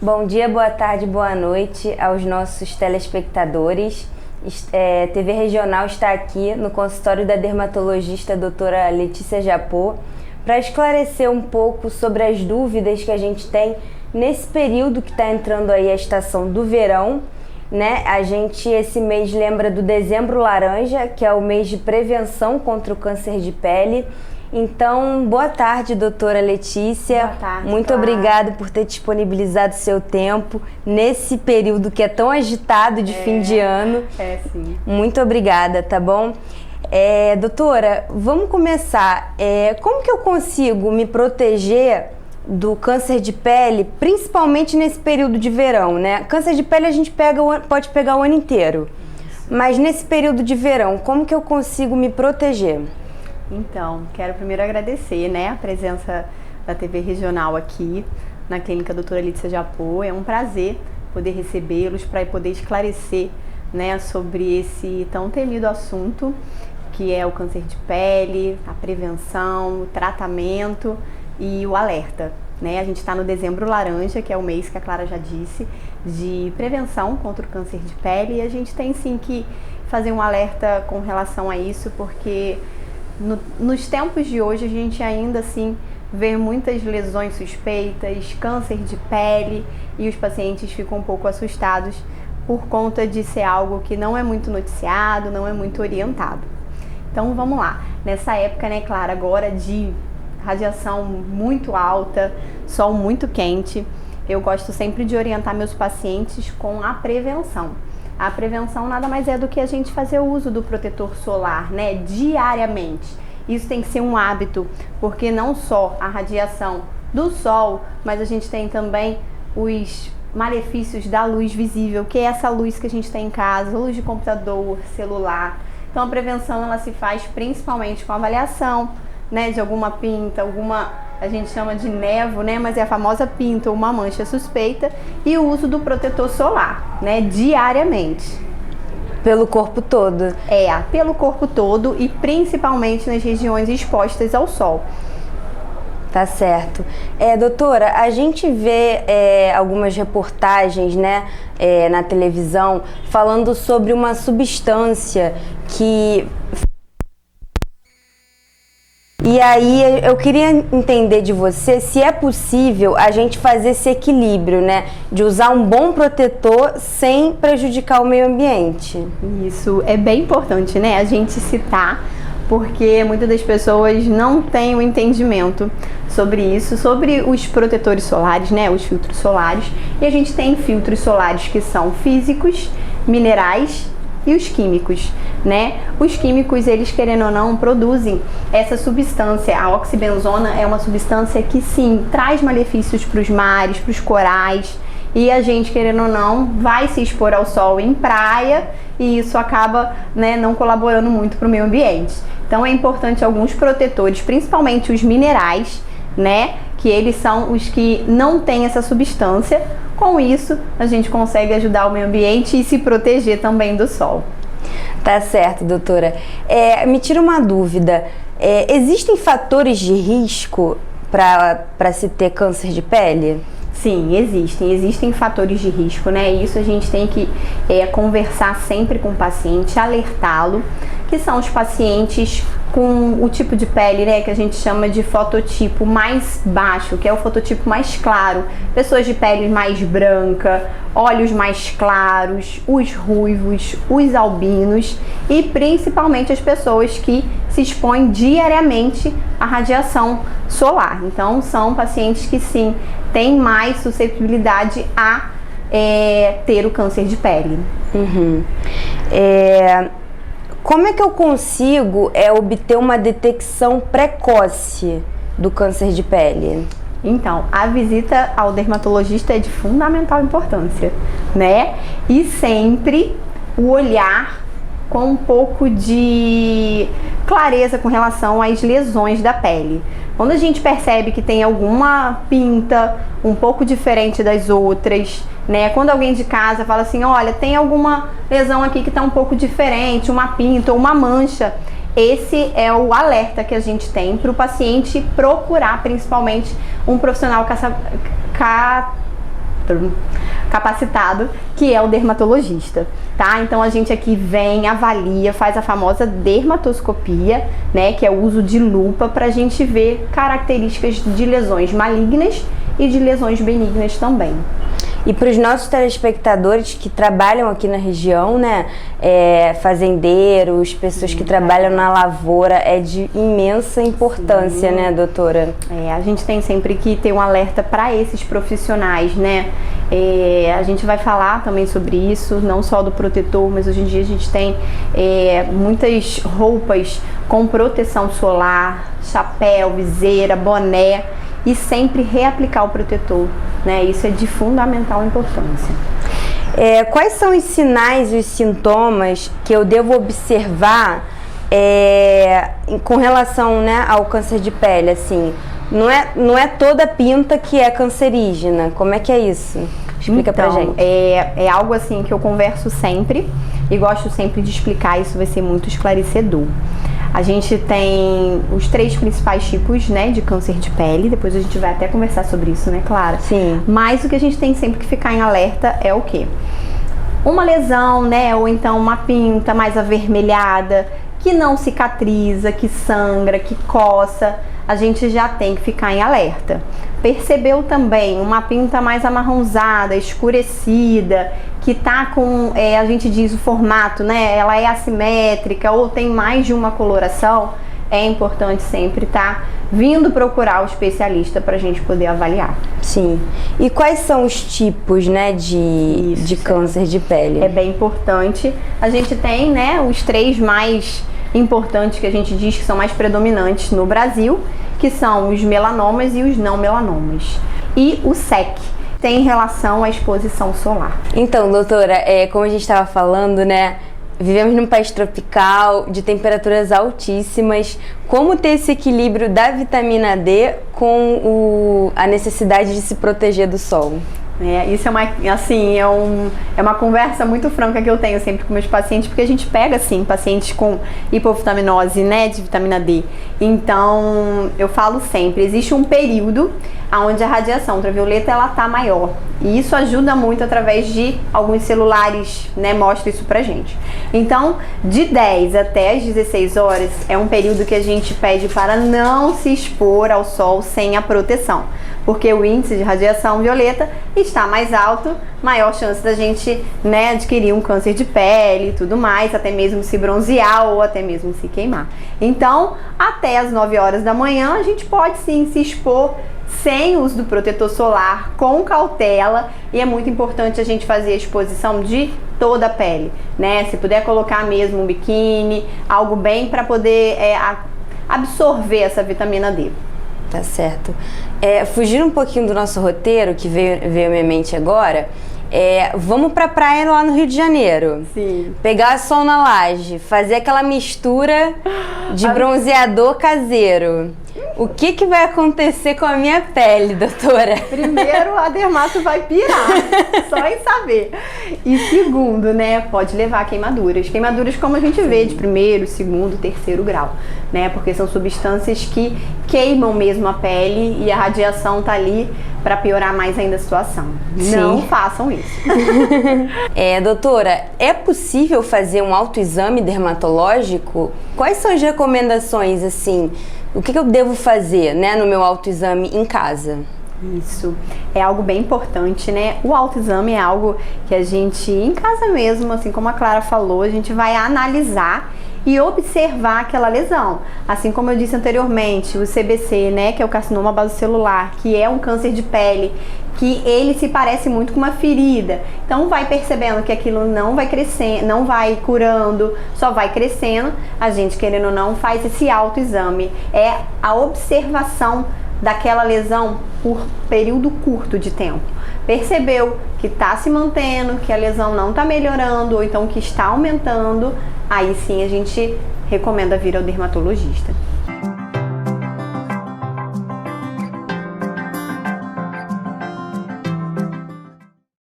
Bom dia, boa tarde, boa noite aos nossos telespectadores. TV Regional está aqui no consultório da dermatologista doutora Letícia Japô para esclarecer um pouco sobre as dúvidas que a gente tem nesse período que está entrando aí a estação do verão, né? A gente esse mês lembra do Dezembro Laranja, que é o mês de prevenção contra o câncer de pele. Então, boa tarde, doutora Letícia. Boa tarde, muito obrigada por ter disponibilizado seu tempo nesse período que é tão agitado de fim de ano. Sim. Muito obrigada, tá bom? Doutora, vamos começar. Como que eu consigo me proteger do câncer de pele, principalmente nesse período de verão, né? Câncer de pele a gente pode pegar o ano inteiro, mas nesse período de verão, como que eu consigo me proteger? Então, quero primeiro agradecer, né, a presença da TV Regional aqui na Clínica Doutora Letícia Japô. É um prazer poder recebê-los para poder esclarecer, né, sobre esse tão temido assunto que é o câncer de pele, a prevenção, o tratamento e o alerta, né? A gente está no Dezembro Laranja, que é o mês que a Clara já disse, de prevenção contra o câncer de pele, e a gente tem sim que fazer um alerta com relação a isso, porque nos tempos de hoje a gente ainda assim vê muitas lesões suspeitas, câncer de pele, e os pacientes ficam um pouco assustados por conta de ser algo que não é muito noticiado, não é muito orientado. Então vamos lá, nessa época, né, Clara, agora de radiação muito alta, sol muito quente, eu gosto sempre de orientar meus pacientes com a prevenção. A prevenção nada mais é do que a gente fazer o uso do protetor solar, né, diariamente. Isso tem que ser um hábito, porque não só a radiação do sol, mas a gente tem também os malefícios da luz visível, que é essa luz que a gente tem em casa, luz de computador, celular. Então a prevenção ela se faz principalmente com avaliação, né, de alguma pinta, a gente chama de nevo, né, mas é a famosa pinta ou uma mancha suspeita, e o uso do protetor solar, né, diariamente. Pelo corpo todo? Pelo corpo todo e principalmente nas regiões expostas ao sol. Tá certo. Doutora, a gente vê algumas reportagens, né, na televisão falando sobre uma substância que... E aí eu queria entender de você se é possível a gente fazer esse equilíbrio, né? De usar um bom protetor sem prejudicar o meio ambiente. Isso é bem importante, né? A gente citar, porque muitas das pessoas não têm o entendimento sobre isso, sobre os protetores solares, né? Os filtros solares. E a gente tem filtros solares que são físicos, minerais e os químicos, né? Os químicos, eles querendo ou não, produzem essa substância. A oxibenzona é uma substância que sim, traz malefícios para os mares, para os corais, e a gente, querendo ou não, vai se expor ao sol em praia, e isso acaba, né, não colaborando muito para o meio ambiente. Então é importante alguns protetores, principalmente os minerais, né, que eles são os que não têm essa substância. Com isso, a gente consegue ajudar o meio ambiente e se proteger também do sol. Tá certo, doutora. Me tira uma dúvida. Existem fatores de risco para se ter câncer de pele? Sim, existem fatores de risco, né? Isso a gente tem que conversar sempre com o paciente, alertá-lo, que são os pacientes com o tipo de pele, né, que a gente chama de fototipo mais baixo, que é o fototipo mais claro, pessoas de pele mais branca, olhos mais claros, os ruivos, os albinos e principalmente as pessoas que se expõem diariamente à radiação solar. Então são pacientes que sim, têm mais suscetibilidade a ter o câncer de pele. Uhum. Como é que eu consigo obter uma detecção precoce do câncer de pele? Então, a visita ao dermatologista é de fundamental importância, né? E sempre o olhar com um pouco de clareza com relação às lesões da pele. Quando a gente percebe que tem alguma pinta um pouco diferente das outras, né? Quando alguém de casa fala assim, olha, tem alguma lesão aqui que está um pouco diferente, uma pinta ou uma mancha, esse é o alerta que a gente tem para o paciente procurar principalmente um profissional capacitado, que é o dermatologista, tá? Então a gente aqui vem, avalia, faz a famosa dermatoscopia, né, que é o uso de lupa para a gente ver características de lesões malignas e de lesões benignas também. E para os nossos telespectadores que trabalham aqui na região, né, fazendeiros, pessoas que trabalham na lavoura, é de imensa importância, né, doutora? A gente tem sempre que ter um alerta para esses profissionais, né? A gente vai falar também sobre isso, não só do protetor, mas hoje em dia a gente tem muitas roupas com proteção solar, chapéu, viseira, boné, e sempre reaplicar o protetor, né? Isso é de fundamental importância. Quais são os sinais e os sintomas que eu devo observar com relação, né, ao câncer de pele? Assim, não é toda pinta que é cancerígena. Como é que é isso? Explica então, pra gente. É algo assim que eu converso sempre e gosto sempre de explicar, isso vai ser muito esclarecedor. A gente tem os 3 principais tipos, né, de câncer de pele. Depois a gente vai até conversar sobre isso, né, Clara? Sim. Mas o que a gente tem sempre que ficar em alerta é o quê? Uma lesão, né, ou então uma pinta mais avermelhada, que não cicatriza, que sangra, que coça, a gente já tem que ficar em alerta. Percebeu também uma pinta mais amarronzada, escurecida, que tá com, a gente diz o formato, né? Ela é assimétrica ou tem mais de uma coloração, é importante sempre estar vindo procurar o especialista para a gente poder avaliar. Sim. E quais são os tipos, né, de câncer de pele? É bem importante. A gente tem, né, os 3 mais importantes que a gente diz que são mais predominantes no Brasil, que são os melanomas e os não melanomas. E o SEC tem relação à exposição solar. Então, doutora, como a gente estava falando, né, vivemos num país tropical, de temperaturas altíssimas. Como ter esse equilíbrio da vitamina D com a necessidade de se proteger do sol? Isso é uma conversa muito franca que eu tenho sempre com meus pacientes, porque a gente pega, assim, pacientes com hipovitaminose, né, de vitamina D. Então, eu falo sempre, existe um período onde a radiação ultravioleta, ela tá maior. E isso ajuda muito através de alguns celulares, né, mostra isso pra gente. Então, de 10 até as 16 horas é um período que a gente pede para não se expor ao sol sem a proteção. Porque o índice de radiação violeta está mais alto, maior chance da gente, né, adquirir um câncer de pele e tudo mais, até mesmo se bronzear ou até mesmo se queimar. Então, até as 9 horas da manhã, a gente pode sim se expor sem uso do protetor solar, com cautela, e é muito importante a gente fazer a exposição de toda a pele, né? Se puder colocar mesmo um biquíni, algo bem para poder absorver essa vitamina D. Tá certo. Fugindo um pouquinho do nosso roteiro, que veio à minha mente agora, vamos pra praia lá no Rio de Janeiro. Sim. Pegar sol na laje, fazer aquela mistura de bronzeador caseiro. O que vai acontecer com a minha pele, doutora? Primeiro, a dermato vai pirar, só em saber. E segundo, né, pode levar a queimaduras. Queimaduras como a gente vê de 1º, 2º, 3º grau, né? Porque são substâncias que queimam mesmo a pele e a radiação tá ali para piorar mais ainda a situação. Sim. Não façam isso. Doutora, é possível fazer um autoexame dermatológico? Quais são as recomendações, assim? O que eu devo fazer, né, no meu autoexame em casa? Isso, é algo bem importante, né? O autoexame é algo que a gente, em casa mesmo, assim como a Clara falou, a gente vai analisar e observar aquela lesão. Assim como eu disse anteriormente, o CBC, né, que é o carcinoma basocelular, que é um câncer de pele, que ele se parece muito com uma ferida. Então vai percebendo que aquilo não vai crescendo, não vai curando, só vai crescendo. A gente, querendo ou não, faz esse autoexame. É a observação daquela lesão por período curto de tempo. Percebeu que está se mantendo, que a lesão não está melhorando, ou então que está aumentando, aí sim a gente recomenda vir ao dermatologista.